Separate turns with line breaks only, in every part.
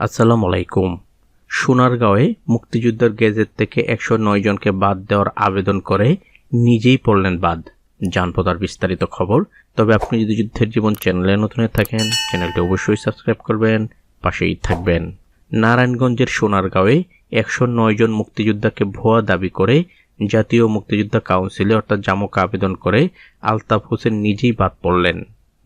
আসসালামু আলাইকুম। সোনারগাঁওয়ে মুক্তিযোদ্ধার গেজেট থেকে 109 জনকে বাদ দেওয়ার আবেদন করে নিজেই পড়লেন বাদ। জানবো তার বিস্তারিত খবর। তবে আপনি যদি যুদ্ধের জীবন চ্যানেলে নতুন হয়ে থাকেন, চ্যানেলটি অবশ্যই সাবস্ক্রাইব করবেন, পাশেই থাকবেন। নারায়ণগঞ্জের সোনারগাঁওয়ে 109 জন মুক্তিযোদ্ধাকে ভুয়া দাবি করে জাতীয় মুক্তিযোদ্ধা কাউন্সিলে অর্থাৎ জামক আবেদন করে আলতাফ হোসেন নিজেই বাদ পড়লেন।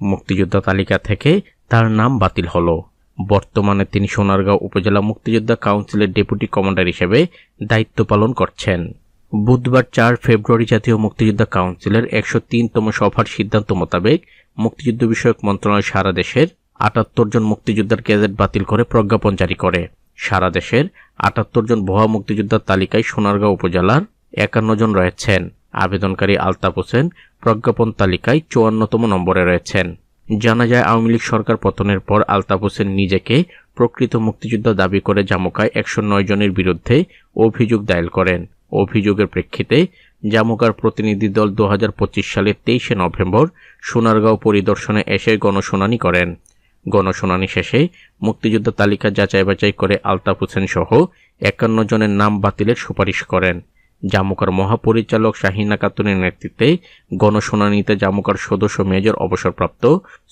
মুক্তিযোদ্ধা তালিকা থেকে তার নাম বাতিল হলো। বর্তমানে তিনি সোনারগাঁও উপজেলা মুক্তিযোদ্ধা কাউন্সিলের ডেপুটি কমান্ডার হিসেবে দায়িত্ব পালন করছেন। বুধবার 4 ফেব্রুয়ারি জাতীয় মুক্তিযোদ্ধা কাউন্সিলের 103তম সভার সিদ্ধান্ত মোতাবেক মুক্তিযুদ্ধ বিষয়ক মন্ত্রণালয় সারা দেশের 78 জন মুক্তিযোদ্ধার গেজেট বাতিল করে প্রজ্ঞাপন জারি করে। সারা দেশের 78 জন ভুয়া মুক্তিযোদ্ধার তালিকায় সোনারগাঁও উপজেলার 51 জন রয়েছেন। আবেদনকারী আলতাফ হোসেন প্রজ্ঞাপন তালিকায় 54তম নম্বরে রয়েছেন। জানা যায়, আওয়ামী লীগ সরকার পতনের পর আলতাফ হোসেন নিজেকে প্রকৃত মুক্তিযোদ্ধা দাবি করে জামুকায় 109 জনের বিরুদ্ধে অভিযোগ দায়ের করেন। অভিযোগের প্রেক্ষিতে জামুকার প্রতিনিধি দল 2025 সালের 23 নভেম্বর সোনারগাঁও পরিদর্শনে এসে গণশুনানি করেন। গণশুনানি শেষে মুক্তিযোদ্ধা তালিকা যাচাই বাছাই করে আলতাফ হোসেন সহ 51 জনের নাম বাতিলের সুপারিশ করেন। জামুকার মহাপরিচালক শাহিনা খাতুনের নেতৃত্বে গণশুনানিতে জামুকার সদস্য মেজর অবসরপ্রাপ্ত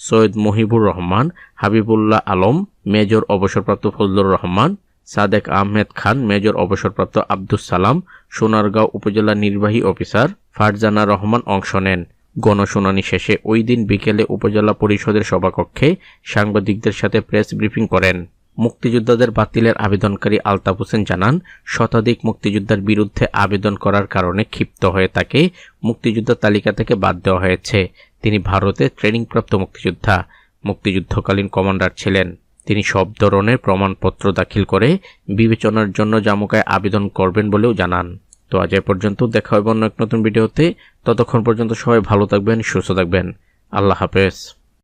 সৈয়দ মহিবুর রহমান, হাবিবুল্লাহ আলম, মেজর অবসরপ্রাপ্ত ফজলুর রহমান, সাদেক আহমেদ খান, মেজর অবসরপ্রাপ্ত আব্দুস সালাম, সোনারগাঁও উপজেলা নির্বাহী অফিসার ফারজানা রহমান অংশ নেন। গণশুনানি শেষে ওই দিন বিকেলে উপজেলা পরিষদের সভাকক্ষে সাংবাদিকদের সাথে প্রেস ব্রিফিং করেন। মুক্তিযোদ্ধাদের বাতিলের আবেদনকারী আলতাফ হোসেন জানান, শতাধিক মুক্তিযোদ্ধার বিরুদ্ধে আবেদন করার কারণে ক্ষিপ্ত হয়ে তাকে মুক্তিযোদ্ধা তালিকা থেকে বাদ দেওয়া হয়েছে। তিনি ভারতে ট্রেনিংপ্রাপ্ত মুক্তিযোদ্ধা, মুক্তিযুদ্ধকালীন কমান্ডার ছিলেন। তিনি সব ধরনের প্রমাণপত্র দাখিল করে বিবেচনার জন্য জামুকায় আবেদন করবেন বলেও জানান। তো আজ এ পর্যন্ত, দেখা হবে অন্য এক নতুন ভিডিওতে। ততক্ষণ পর্যন্ত সবাই ভালো থাকবেন, সুস্থ থাকবেন। আল্লাহ হাফেজ।